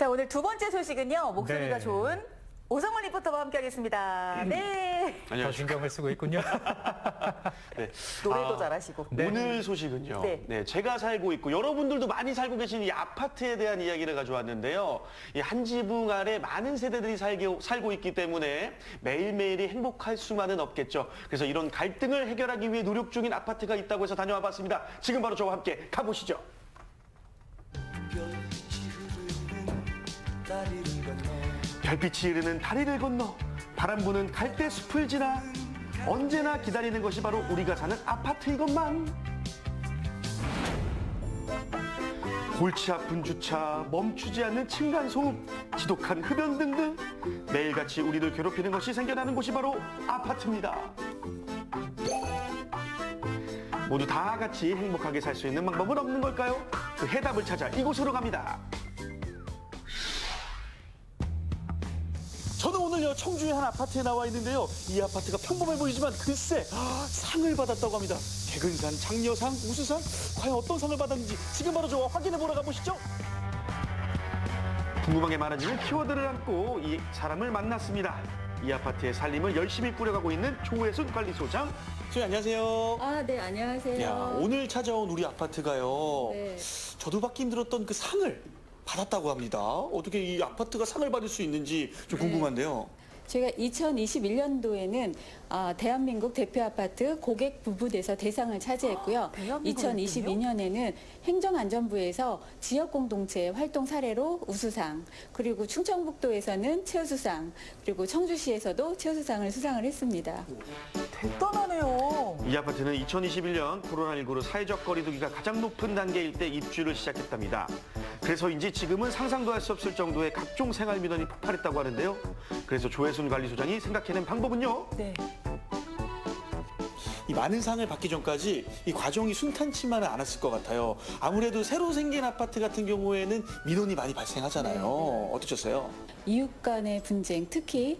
자, 오늘 두 번째 소식은요. 목소리가 네. 좋은 오성원 리포터와 함께하겠습니다. 네. 더 신경을 쓰고 있군요. 네. 노래도 잘하시고. 네. 오늘 소식은요. 네. 네, 제가 살고 있고 여러분들도 많이 살고 계신 이 아파트에 대한 이야기를 가져왔는데요. 이 한 지붕 아래 많은 세대들이 살고 있기 때문에 매일매일이 행복할 수만은 없겠죠. 그래서 이런 갈등을 해결하기 위해 노력 중인 아파트가 있다고 해서 다녀와 봤습니다. 지금 바로 저와 함께 가보시죠. 별빛이 흐르는 다리를 건너 바람 부는 갈대 숲을 지나 언제나 기다리는 것이 바로 우리가 사는 아파트이것만. 골치 아픈 주차, 멈추지 않는 층간소음, 지독한 흡연 등등 매일같이 우리를 괴롭히는 것이 생겨나는 곳이 바로 아파트입니다. 모두 다 같이 행복하게 살 수 있는 방법은 없는 걸까요? 그 해답을 찾아 이곳으로 갑니다. 저는 오늘요 청주의 한 아파트에 나와 있는데요. 이 아파트가 평범해 보이지만 글쎄 상을 받았다고 합니다. 개근상, 장려상, 우수상, 과연 어떤 상을 받았는지 지금 바로 저와 확인해 보러 가보시죠. 궁금한 게 많아지는 키워드를 안고 이 사람을 만났습니다. 이 아파트의 살림을 열심히 꾸려가고 있는 조혜순 관리소장. 소장님 안녕하세요. 아, 네, 안녕하세요. 야, 오늘 찾아온 우리 아파트가요. 네. 저도 받기 힘들었던 그 상을 받았다고 합니다. 어떻게 이 아파트가 상을 받을 수 있는지 좀 궁금한데요. 저희가 2021년도에는 대한민국 대표 아파트 고객 부부대서 대상을 차지했고요. 대한민국 2022년에는 행정안전부에서 지역공동체 활동 사례로 우수상, 그리고 충청북도에서는 최우수상, 그리고 청주시에서도 최우수상을 수상을 했습니다. 대단하네요. 이 아파트는 2021년 코로나19로 사회적 거리두기가 가장 높은 단계일 때 입주를 시작했답니다. 그래서인지 지금은 상상도 할 수 없을 정도의 각종 생활 민원이 폭발했다고 하는데요. 그래서 조혜순 관리소장이 생각해낸 방법은요. 네. 이 많은 상을 받기 전까지 이 과정이 순탄치만은 않았을 것 같아요. 아무래도 새로 생긴 아파트 같은 경우에는 민원이 많이 발생하잖아요. 어떠셨어요? 이웃 간의 분쟁, 특히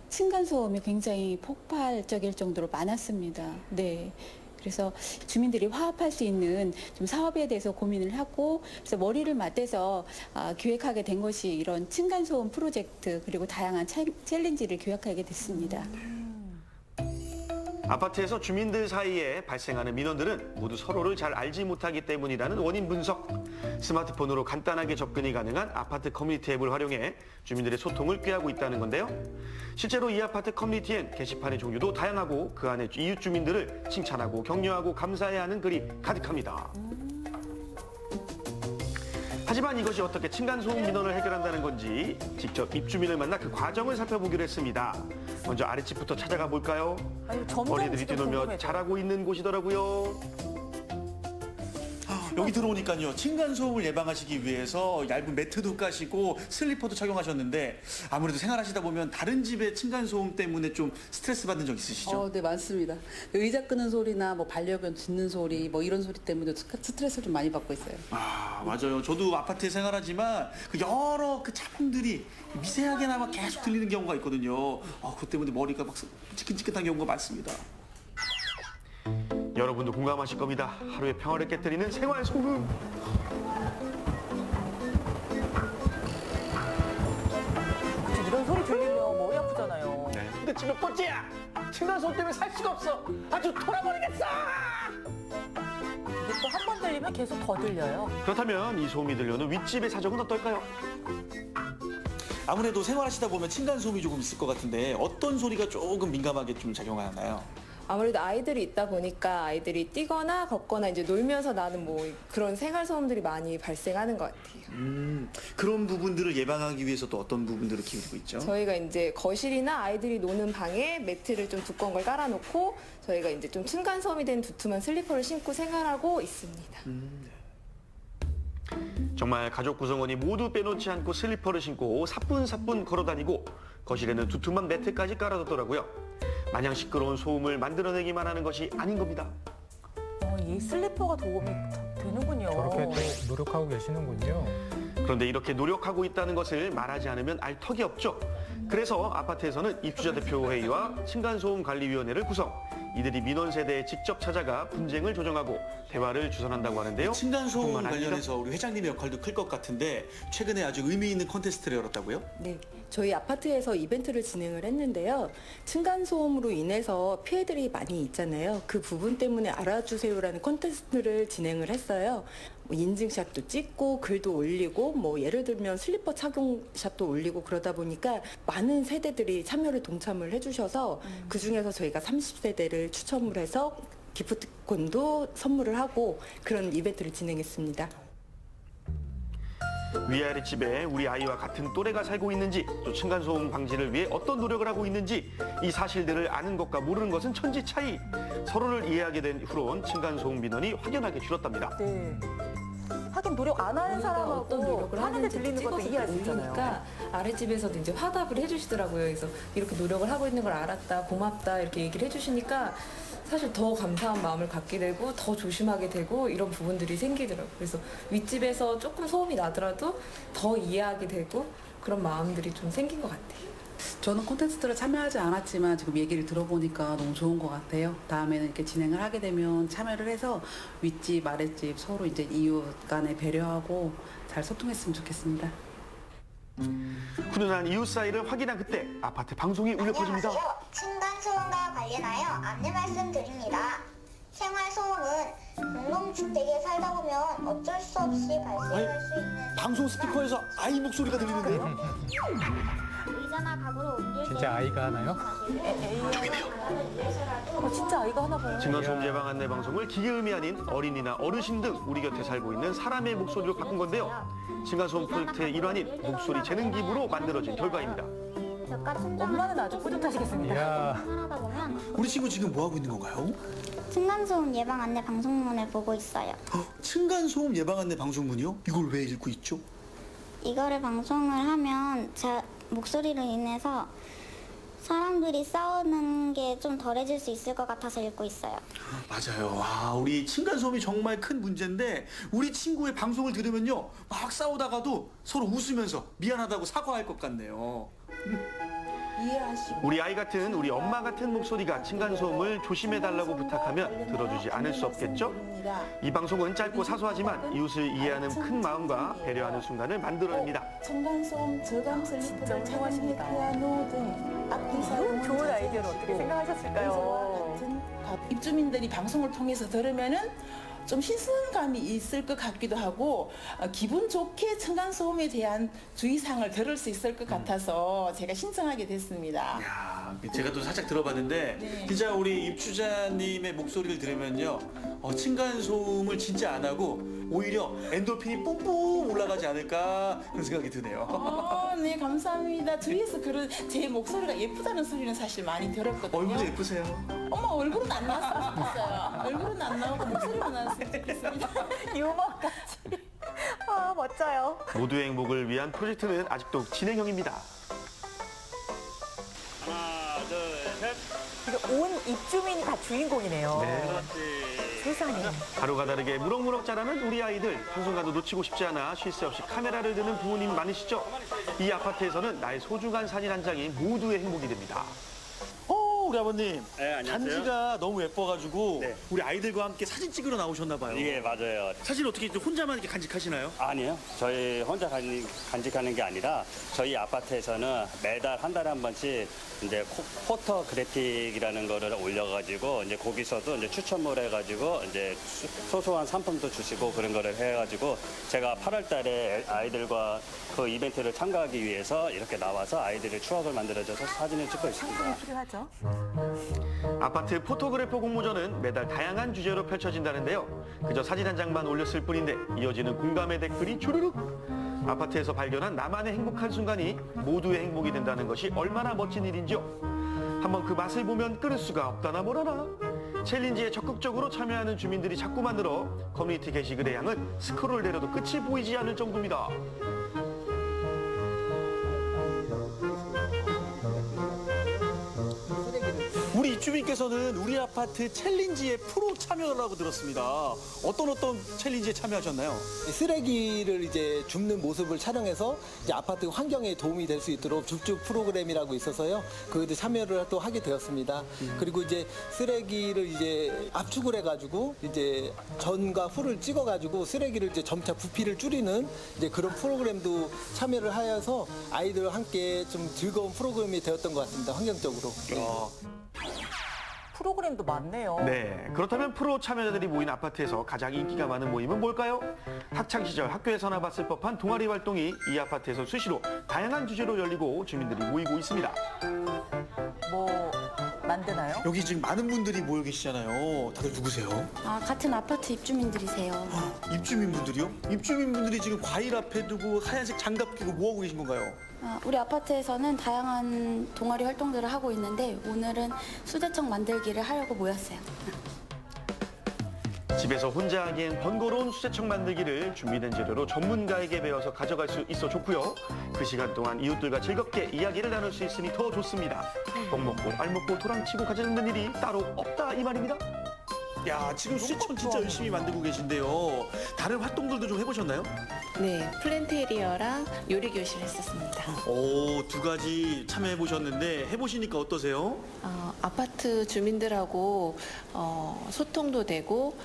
층간소음이 굉장히 폭발적일 정도로 많았습니다. 네. 그래서 주민들이 화합할 수 있는 좀 사업에 대해서 고민을 하고, 그래서 머리를 맞대서 기획하게 된 것이 이런 층간소음 프로젝트, 그리고 다양한 챌린지를 기획하게 됐습니다. 아파트에서 주민들 사이에 발생하는 민원들은 모두 서로를 잘 알지 못하기 때문이라는 원인 분석. 스마트폰으로 간단하게 접근이 가능한 아파트 커뮤니티 앱을 활용해 주민들의 소통을 꾀하고 있다는 건데요. 실제로 이 아파트 커뮤니티엔 게시판의 종류도 다양하고 그 안에 이웃 주민들을 칭찬하고 격려하고 감사해야 하는 글이 가득합니다. 하지만 이것이 어떻게 층간소음 민원을 해결한다는 건지 직접 입주민을 만나 그 과정을 살펴보기로 했습니다. 먼저 아랫집부터 찾아가 볼까요? 아유, 점점 어린이들이 지금 뛰놀며 궁금해져요. 자라고 있는 곳이더라고요. 여기 들어오니까요. 층간소음을 예방하시기 위해서 얇은 매트도 까시고 슬리퍼도 착용하셨는데 아무래도 생활하시다 보면 다른 집의 층간소음 때문에 좀 스트레스 받는 적 있으시죠? 네, 많습니다. 의자 끄는 소리나 뭐 반려견 짖는 소리 뭐 이런 소리 때문에 스트레스를 좀 많이 받고 있어요. 아, 맞아요. 저도 아파트에 생활하지만 그 여러 그 잡음들이 미세하게나마 계속 들리는 경우가 있거든요. 그것 때문에 머리가 막 찌끈찌끈한 경우가 많습니다. 여러분도 공감하실 겁니다. 하루의 평화를 깨뜨리는 생활 소음. 이런 소리 들리면 머리 아프잖아요. 네. 근데 지금 몇 번째야? 층간소음 때문에 살 수가 없어. 아주 돌아버리겠어. 이게 또 한 번 들리면 계속 더 들려요. 그렇다면 이 소음이 들려오는 윗집의 사정은 어떨까요? 아무래도 생활하시다 보면 층간소음이 조금 있을 것 같은데 어떤 소리가 조금 민감하게 좀 작용하나요? 아무래도 아이들이 있다 보니까 아이들이 뛰거나 걷거나 이제 놀면서 나는 뭐 그런 생활 소음들이 많이 발생하는 것 같아요. 그런 부분들을 예방하기 위해서 또 어떤 부분들을 기울이고 있죠? 저희가 이제 거실이나 아이들이 노는 방에 매트를 좀 두꺼운 걸 깔아놓고 저희가 이제 좀 층간 소음이 되는 두툼한 슬리퍼를 신고 생활하고 있습니다. 정말 가족 구성원이 모두 빼놓지 않고 슬리퍼를 신고 사뿐사뿐 걸어다니고 거실에는 두툼한 매트까지 깔아뒀더라고요. 마냥 시끄러운 소음을 만들어내기만 하는 것이 아닌 겁니다. 이 슬리퍼가 도움이 되는군요. 저렇게 또 노력하고 계시는군요. 그런데 이렇게 노력하고 있다는 것을 말하지 않으면 알 턱이 없죠. 그래서 아파트에서는 입주자 대표 회의와 층간소음 관리위원회를 구성. 이들이 민원 세대에 직접 찾아가 분쟁을 조정하고 대화를 주선한다고 하는데요. 층간소음 뿐만 아니라 관련해서 우리 회장님의 역할도 클 것 같은데 최근에 아주 의미 있는 콘테스트를 열었다고요? 네, 저희 아파트에서 이벤트를 진행을 했는데요. 층간소음으로 인해서 피해들이 많이 있잖아요. 그 부분 때문에 알아주세요라는 콘테스트를 진행을 했어요. 뭐 인증샷도 찍고 글도 올리고 뭐 예를 들면 슬리퍼 착용샷도 올리고 그러다 보니까 많은 세대들이 참여를 동참을 해주셔서 그 중에서 저희가 30세대를 추첨을 해서 기프트콘도 선물을 하고 그런 이벤트를 진행했습니다. 위아래 집에 우리 아이와 같은 또래가 살고 있는지, 또 층간소음 방지를 위해 어떤 노력을 하고 있는지, 이 사실들을 아는 것과 모르는 것은 천지 차이. 서로를 이해하게 된 후론 층간소음 민원이 확연하게 줄었답니다. 네. 하긴 노력 안 하는 사람하고 어떤 노력을 하는데 하는지 들리는 것도 찍어서 이해할 수 있잖아요. 올리니까 아랫집에서도 이제 화답을 해주시더라고요. 그래서 이렇게 노력을 하고 있는 걸 알았다, 고맙다 이렇게 얘기를 해주시니까 사실 더 감사한 마음을 갖게 되고 더 조심하게 되고 이런 부분들이 생기더라고요. 그래서 윗집에서 조금 소음이 나더라도 더 이해하게 되고 그런 마음들이 좀 생긴 것 같아요. 저는 콘테스트를 참여하지 않았지만 지금 얘기를 들어보니까 너무 좋은 것 같아요. 다음에는 이렇게 진행을 하게 되면 참여를 해서 윗집, 아랫집 서로 이제 이웃 간에 배려하고 잘 소통했으면 좋겠습니다. 훈훈한 이웃 사이를 확인한 그때 아파트 방송이 울려 퍼집니다. 안녕하세요. 층간소음과 관련하여 안내 말씀드립니다. 생활소음은 공동주택에 살다 보면 어쩔 수 없이 발생할 수 있는 방송 스피커에서 아이 목소리가 들리는데요? 의자나 가구를 옮길 때 진짜 아이가 하나요? 진짜 아이가 하나 봐요. 층간소음 예방 안내 방송을 기계음이 아닌 어린이나 어르신 등 우리 곁에 살고 있는 사람의 목소리로 바꾼 건데요. 층간소음 프로젝트의 일환인 목소리 재능 기부로 만들어진 결과입니다. 엄마는 아주 뿌듯하시겠습니다. 이야. 하다 보면 우리 친구 지금 뭐 하고 있는 건가요? 층간소음 예방 안내 방송문을 보고 있어요. 층간소음 예방 안내 방송문이요? 이걸 왜 읽고 있죠? 이거를 방송을 하면 제 목소리로 인해서 사람들이 싸우는 게 좀 덜해질 수 있을 것 같아서 읽고 있어요. 맞아요. 아, 우리 층간소음이 정말 큰 문제인데 우리 친구의 방송을 들으면요 막 싸우다가도 서로 웃으면서 미안하다고 사과할 것 같네요. 우리 아이 같은 우리 엄마 같은 목소리가 층간소음을 조심해달라고 부탁하면 들어주지 않을 수 없겠죠? 이 방송은 짧고 사소하지만 이웃을 이해하는 큰 마음과 배려하는 순간을 만들어냅니다. 층간소음 저감 슬리퍼를 착용해 피아노 등 악기 사용 좋은 아이디어를 어떻게 생각하셨을까요? 입주민들이 방송을 통해서 들으면은 좀 신선감이 있을 것 같기도 하고 기분 좋게 층간소음에 대한 주의사항을 들을 수 있을 것 같아서 제가 신청하게 됐습니다. 야, 제가 또 살짝 들어봤는데 네. 진짜 우리 입주자님의 목소리를 들으면요 층간소음을 진짜 안 하고 오히려 엔돌핀이 뿜뿜 올라가지 않을까 그런 생각이 드네요. 네 감사합니다. 주위에서 그런 제 목소리가 예쁘다는 소리는 사실 많이 들었거든요. 얼굴도 예쁘세요. 엄마 얼굴은 안 나왔으면 좋겠어요. 얼굴은 안 나오고 목소리만 나왔으면 좋겠습니다. 유머까지. 아, 멋져요. 모두의 행복을 위한 프로젝트는 아직도 진행형입니다. 하나, 둘, 셋. 이거 온 입주민이 다 주인공이네요. 세상에. 하루가 다르게 무럭무럭 자라는 우리 아이들 한순간도 놓치고 싶지 않아 쉴 새 없이 카메라를 드는 부모님 많으시죠? 이 아파트에서는 나의 소중한 사진 한 장이 모두의 행복이 됩니다. 우리 아버님 네, 안녕하세요. 단지가 너무 예뻐가지고 네. 우리 아이들과 함께 사진 찍으러 나오셨나 봐요. 이게 맞아요. 사진 어떻게 혼자만 이렇게 간직하시나요? 아니요. 저희 혼자 간직하는 게 아니라 저희 아파트에서는 매달 한 달에 한 번씩 이제 포토 그래픽이라는 거를 올려가지고 이제 거기서도 이제 추첨을 해가지고 이제 소소한 상품도 주시고 그런 거를 해가지고 제가 8월 달에 아이들과 그 이벤트를 참가하기 위해서 이렇게 나와서 아이들의 추억을 만들어줘서 사진을 찍고 있습니다. 필요하죠. 아파트 포토그래퍼 공모전은 매달 다양한 주제로 펼쳐진다는데요. 그저 사진 한 장만 올렸을 뿐인데 이어지는 공감의 댓글이 주르륵. 아파트에서 발견한 나만의 행복한 순간이 모두의 행복이 된다는 것이 얼마나 멋진 일인지요. 한번 그 맛을 보면 끊을 수가 없다나 뭐라나. 챌린지에 적극적으로 참여하는 주민들이 자꾸만 늘어 커뮤니티 게시글의 양은 스크롤 내려도 끝이 보이지 않을 정도입니다. 우리 우리 입주민께서는 우리 아파트 챌린지에 프로 참여라고 들었습니다. 어떤 챌린지에 참여하셨나요? 쓰레기를 이제 줍는 모습을 촬영해서 이제 아파트 환경에 도움이 될 수 있도록 줍줍 프로그램이라고 있어서요. 그것도 참여를 또 하게 되었습니다. 그리고 이제 쓰레기를 이제 압축을 해가지고 이제 전과 후를 찍어가지고 쓰레기를 이제 점차 부피를 줄이는 이제 그런 프로그램도 참여를 하여서 아이들과 함께 좀 즐거운 프로그램이 되었던 것 같습니다. 환경적으로. 프로그램도 많네요. 네, 그렇다면 프로 참여자들이 모인 아파트에서 가장 인기가 많은 모임은 뭘까요? 학창 시절 학교에서나 봤을 법한 동아리 활동이 이 아파트에서 수시로 다양한 주제로 열리고 주민들이 모이고 있습니다. 뭐 만드나요? 여기 지금 많은 분들이 모여 계시잖아요. 다들 누구세요? 같은 아파트 입주민들이세요. 입주민분들이요? 입주민분들이 지금 과일 앞에 두고 하얀색 장갑 끼고 뭐하고 계신 건가요? 우리 아파트에서는 다양한 동아리 활동들을 하고 있는데 오늘은 수제청 만들기를 하려고 모였어요. 집에서 혼자 하기엔 번거로운 수제청 만들기를 준비된 재료로 전문가에게 배워서 가져갈 수 있어 좋고요. 그 시간 동안 이웃들과 즐겁게 이야기를 나눌 수 있으니 더 좋습니다. 복 먹고 알 먹고 도랑치고 가지는 일이 따로 없다 이 말입니다. 야, 지금 수제청 진짜 열심히 만들고 계신데요. 다른 활동들도 좀 해보셨나요? 네, 플랜테리어랑 요리 교실 했었습니다. 오, 2가지 참여해보셨는데 해보시니까 어떠세요? 아파트 주민들하고 소통도 되고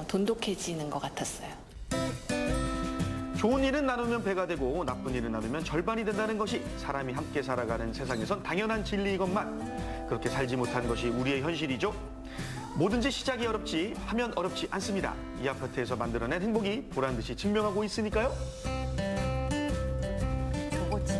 돈독해지는 것 같았어요. 좋은 일은 나누면 배가 되고 나쁜 일은 나누면 절반이 된다는 것이 사람이 함께 살아가는 세상에선 당연한 진리이건만 그렇게 살지 못한 것이 우리의 현실이죠. 뭐든지 시작이 어렵지 하면 어렵지 않습니다. 이 아파트에서 만들어낸 행복이 보란듯이 증명하고 있으니까요.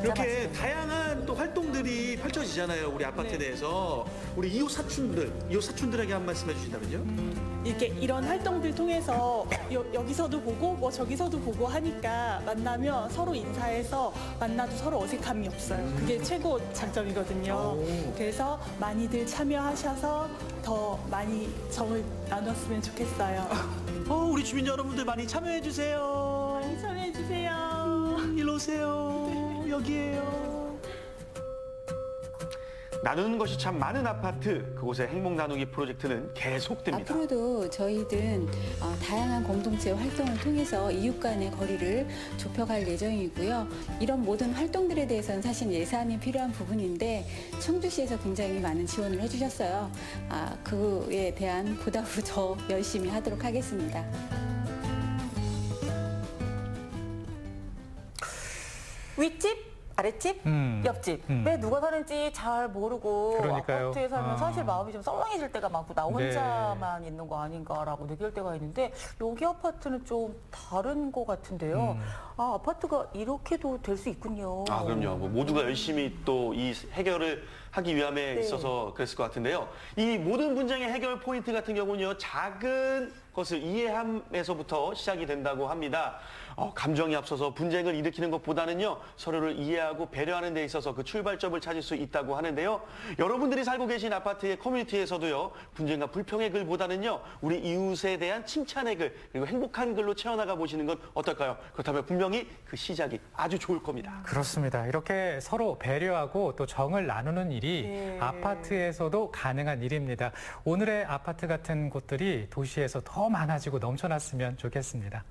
이렇게 다양한 또 활동들이 펼쳐지잖아요. 우리 아파트 내에서. 우리 이웃 사촌들에게 한 말씀 해주신다면요? 이렇게 이런 활동들 통해서 여기서도 보고 뭐 저기서도 보고 하니까 만나면 서로 인사해서 만나도 서로 어색함이 없어요. 그게 최고 장점이거든요. 그래서 많이들 참여하셔서 더 많이 정을 나눴으면 좋겠어요. 우리 주민 여러분들 많이 참여해주세요. 많이 참여해주세요. 일로 오세요. 여기에요. 나누는 것이 참 많은 아파트, 그곳의 행복 나누기 프로젝트는 계속됩니다. 앞으로도 저희들은 다양한 공동체 활동을 통해서 이웃 간의 거리를 좁혀갈 예정이고요. 이런 모든 활동들에 대해서는 사실 예산이 필요한 부분인데 청주시에서 굉장히 많은 지원을 해주셨어요. 그에 대한 보답으로 더 열심히 하도록 하겠습니다. 윗집? 아랫집? 옆집? 왜 누가 사는지 잘 모르고 그러니까요. 아파트에 살면 사실 마음이 좀 썰렁해질 때가 많고 나 네. 혼자만 있는 거 아닌가라고 느낄 때가 있는데 여기 아파트는 좀 다른 것 같은데요. 아파트가 이렇게도 될 수 있군요. 그럼요. 모두가 열심히 또 이 해결을 하기 위함에 있어서 그랬을 것 같은데요. 이 모든 분쟁의 해결 포인트 같은 경우는요. 작은 것을 이해함에서부터 시작이 된다고 합니다. 감정이 앞서서 분쟁을 일으키는 것보다는요. 서로를 이해하고 배려하는 데 있어서 그 출발점을 찾을 수 있다고 하는데요. 여러분들이 살고 계신 아파트의 커뮤니티에서도요. 분쟁과 불평의 글보다는요. 우리 이웃에 대한 칭찬의 글 그리고 행복한 글로 채워나가 보시는 건 어떨까요? 그렇다면 분명히 그 시작이 아주 좋을 겁니다. 그렇습니다. 이렇게 서로 배려하고 또 정을 나누는 일이 아파트에서도 가능한 일입니다. 오늘의 아파트 같은 곳들이 도시에서 더 많아지고 넘쳐났으면 좋겠습니다.